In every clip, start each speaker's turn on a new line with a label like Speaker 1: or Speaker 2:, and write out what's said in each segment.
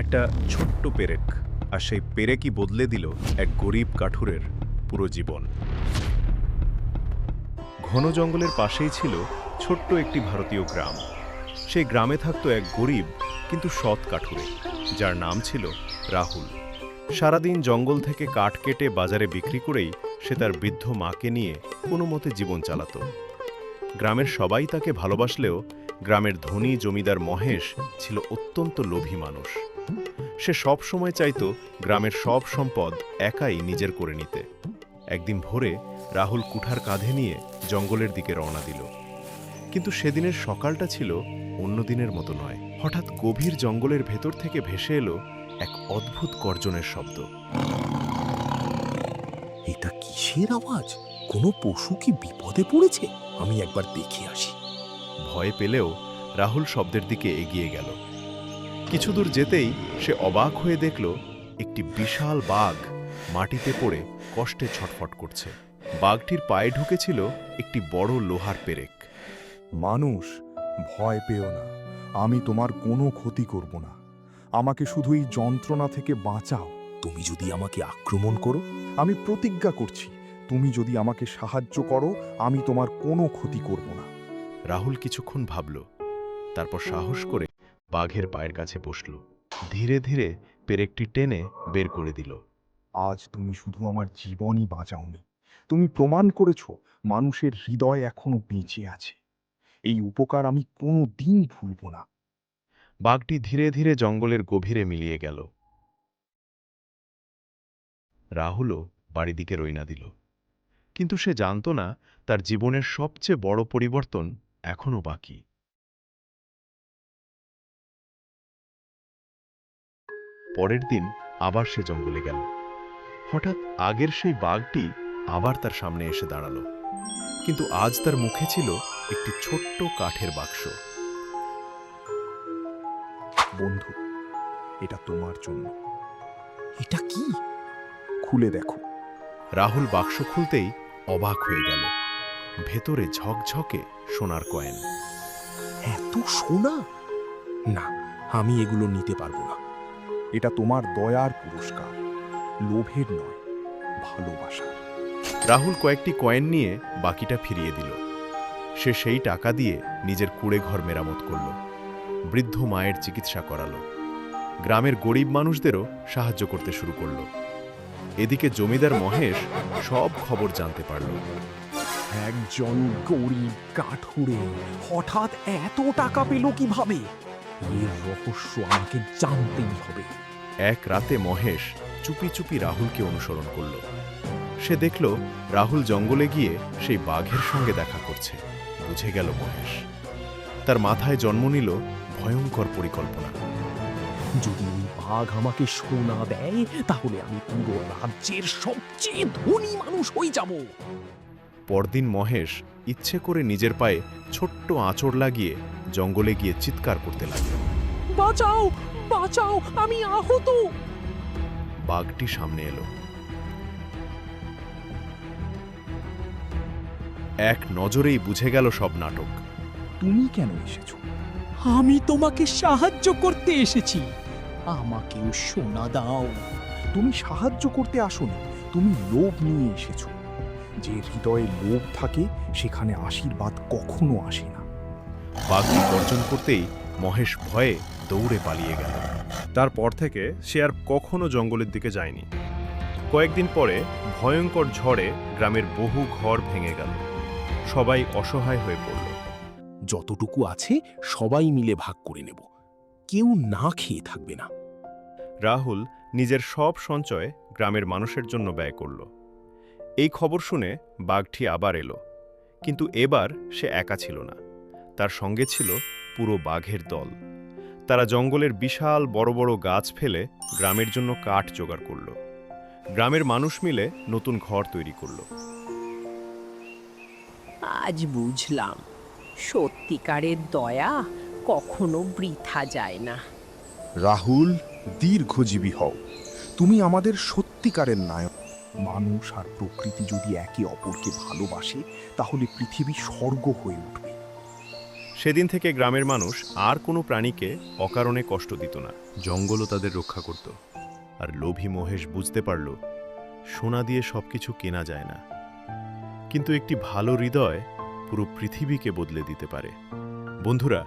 Speaker 1: একটা ছোট্ট পেরেক, আর সেই পেরেকই বদলে দিল এক গরিব কাঠুরের পুরো জীবন। ঘন জঙ্গলের পাশেই ছিল ছোট্ট একটি ভারতীয় গ্রাম। সেই গ্রামে থাকতো এক গরিব কিন্তু সৎ কাঠুরে, যার নাম ছিল রাহুল। সারাদিন জঙ্গল থেকে কাঠ কেটে বাজারে বিক্রি করেই সে তার বৃদ্ধ মাকে নিয়ে কোনো মতে জীবন চালাত। গ্রামের সবাই তাকে ভালোবাসলেও গ্রামের ধনী জমিদার মহেশ ছিল অত্যন্ত লোভী মানুষ। সে সব সময় চাইত গ্রামের সব সম্পদ একাই নিজের করে নিতে। একদিন ভোরে রাহুল কুঠার কাঁধে নিয়ে জঙ্গলের দিকে রওনা দিল। কিন্তু সেদিনের সকালটা ছিল অন্য দিনের মতো নয়। হঠাৎ গভীর জঙ্গলের ভেতর থেকে ভেসে এলো এক অদ্ভুত গর্জনের শব্দ।
Speaker 2: এটা কিসের আওয়াজ? কোনো পশু কি বিপদে পড়েছে? আমি একবার দেখে আসি।
Speaker 1: ভয় পেলেও রাহুল শব্দের দিকে এগিয়ে গেল। কিছু দূর যেতেই সে অবাক হয়ে দেখল একটি বিশাল বাঘ মাটিতে পড়ে কষ্টে ছটফট করছে। বাঘটির পায়ে ঢুকেছিল একটি বড় লোহার পেরেক।
Speaker 3: মানুষ, ভয় পেও না, আমি তোমার কোনো ক্ষতি করব না। আমাকে শুধু এই যন্ত্রণা থেকে বাঁচাও।
Speaker 2: তুমি যদি আমাকে আক্রমণ করো?
Speaker 3: আমি প্রতিজ্ঞা করছি, তুমি যদি আমাকে সাহায্য করো, আমি তোমার কোনো ক্ষতি করব না।
Speaker 1: রাহুল কিছুক্ষণ ভাবল, তারপর সাহস করে বাঘের পায়ের কাছে বসল। ধীরে ধীরে পেরেকটি টেনে বের করে দিল।
Speaker 3: আজ তুমি শুধু আমার জীবনই বাঁচাওনি, তুমি প্রমাণ করেছো মানুষের হৃদয় এখনো বেঁচে আছে। এই উপকার আমি কোনো দিন ভুলব না।
Speaker 1: বাঘটি ধীরে ধীরে জঙ্গলের গভীরে মিলিয়ে গেল। রাহুলও বাড়ি দিকে রওনা দিল, কিন্তু সে জানত না তার জীবনের সবচেয়ে বড় পরিবর্তন এখনো বাকি। পরের দিন আবার সে জঙ্গলে গেল। হঠাৎ আগের সেই বাঘটি আবার তার সামনে এসে দাঁড়ালো, কিন্তু আজ তার মুখে ছিল একটি ছোট্ট কাঠের বাক্স।
Speaker 3: বন্ধু, এটা তোমার জন্য।
Speaker 2: এটা কি?
Speaker 3: খুলে দেখো।
Speaker 1: রাহুল বাক্স খুলতেই অবাক হয়ে গেল। ভেতরে ঝকঝকে সোনার কয়েন।
Speaker 2: এত সোনা? না, আমি এগুলো নিতে পারবো না।
Speaker 3: এটা তোমার দয়ার পুরস্কার, লোভের নয়, ভালোবাসার।
Speaker 1: রাহুল কয়েকটি কয়েন নিয়ে বাকিটা ফিরিয়ে দিল। সে সেই টাকা দিয়ে নিজের কুঁড়ে ঘর মেরামত করল, বৃদ্ধ মায়ের চিকিৎসা করালো, গ্রামের গরিব মানুষদেরও সাহায্য করতে শুরু করল। এদিকে জমিদার মহেশ সব খবর জানতে পারল।
Speaker 2: একজন গরিব কাঠুরে হঠাৎ এত টাকা পেল কিভাবে? এর রহস্য আমাকে জানতেই হবে।
Speaker 1: এক রাতে মহেশ চুপি চুপি রাহুলকে অনুসরণ করল। সে দেখল রাহুল জঙ্গলে গিয়ে সেই বাঘের সঙ্গে দেখা করছে। বুঝে গেল মহেশ। তার মাথায় জন্ম নিল ভয়ঙ্কর পরিকল্পনা।
Speaker 2: যদি ওই বাঘ আমাকে সোনা দেয়, তাহলে আমি পুরো রাজ্যের সবচেয়ে ধনী মানুষ হয়ে যাব।
Speaker 1: পরদিন মহেশ ইচ্ছে করে নিজের পায়ে ছোট্ট আঁচড় লাগিয়ে জঙ্গলে গিয়ে চিৎকার করতে লাগল।
Speaker 2: বাঁচাও, বাঁচাও, আমি আহত।
Speaker 1: বাঘটি সামনে এলো। এক নজরেই বুঝে গেল সব নাটক।
Speaker 3: তুমি কেন এসেছো?
Speaker 4: আমি তোমাকে সাহায্য করতে এসেছি, আমাকেও সোনা দাও।
Speaker 3: তুমি সাহায্য করতে আসোনি, তুমি লোভ নিয়ে এসেছো। যে হৃদয়ে লোভ থাকে, সেখানে আশীর্বাদ কখনো আসে না।
Speaker 1: বাঘটি গর্জন করতেই মহেশ ভয়ে দৌড়ে পালিয়ে গেল। তারপর থেকে সে আর কখনো জঙ্গলের দিকে যায়নি। কয়েকদিন পরে ভয়ঙ্কর ঝড়ে গ্রামের বহু ঘর ভেঙে গেল। সবাই অসহায় হয়ে পড়ল।
Speaker 2: যতটুকু আছে সবাই মিলে ভাগ করে নেব, কেউ না খেয়ে থাকবে না।
Speaker 1: রাহুল নিজের সব সঞ্চয় গ্রামের মানুষের জন্য ব্যয় করল। এই খবর শুনে বাঘটি আবার এলো, কিন্তু এবার সে একা ছিল না। তার সঙ্গে ছিল পুরো বাঘের দল। তারা জঙ্গলের বিশাল বড় বড় গাছ ফেলে গ্রামের জন্য কাঠ জোগাড় করল। গ্রামের মানুষ মিলে নতুন ঘর তৈরি করল।
Speaker 5: আজ বুঝলাম, সত্যিকারের দয়া কখনো বৃথা যায় না।
Speaker 3: রাহুল, দীর্ঘজীবী হও। তুমি আমাদের সত্যিকারের নায়ক। মানুষ আর প্রকৃতি যদি একে অপরকে ভালোবাসে, তাহলে পৃথিবী স্বর্গ হয়ে উঠবে।
Speaker 1: সেদিন থেকে গ্রামের মানুষ আর কোনো প্রাণীকে অকারণে কষ্ট দিত না, জঙ্গলও তাদের রক্ষা করত। আর লোভী মহেশ বুঝতে পারল সোনা দিয়ে সবকিছু কেনা যায় না, কিন্তু একটি ভালো হৃদয় পুরো পৃথিবীকে বদলে দিতে পারে। বন্ধুরা,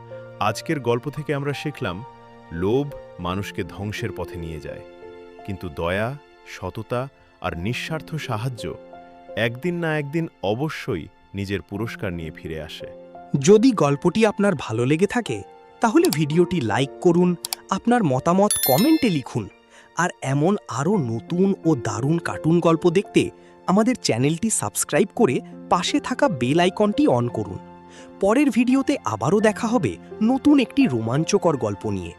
Speaker 1: আজকের গল্প থেকে আমরা শিখলাম লোভ মানুষকে ধ্বংসের পথে নিয়ে যায়, কিন্তু দয়া, সততা আর নিঃস্বার্থ সাহায্য একদিন না একদিন অবশ্যই নিজের পুরস্কার নিয়ে ফিরে আসে।
Speaker 2: যদি গল্পটি আপনার ভালো লেগে থাকে তাহলে ভিডিওটি লাইক করুন, আপনার মতামত কমেন্টে লিখুন, আর এমন আরও নতুন ও দারুণ কার্টুন গল্প দেখতে আমাদের চ্যানেলটি সাবস্ক্রাইব করে পাশে থাকা বেল আইকনটি অন করুন। পরের ভিডিওতে আবারও দেখা হবে নতুন একটি রোমাঞ্চকর গল্প নিয়ে।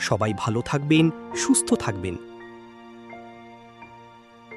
Speaker 2: সবাই ভালো থাকবেন, সুস্থ থাকবেন।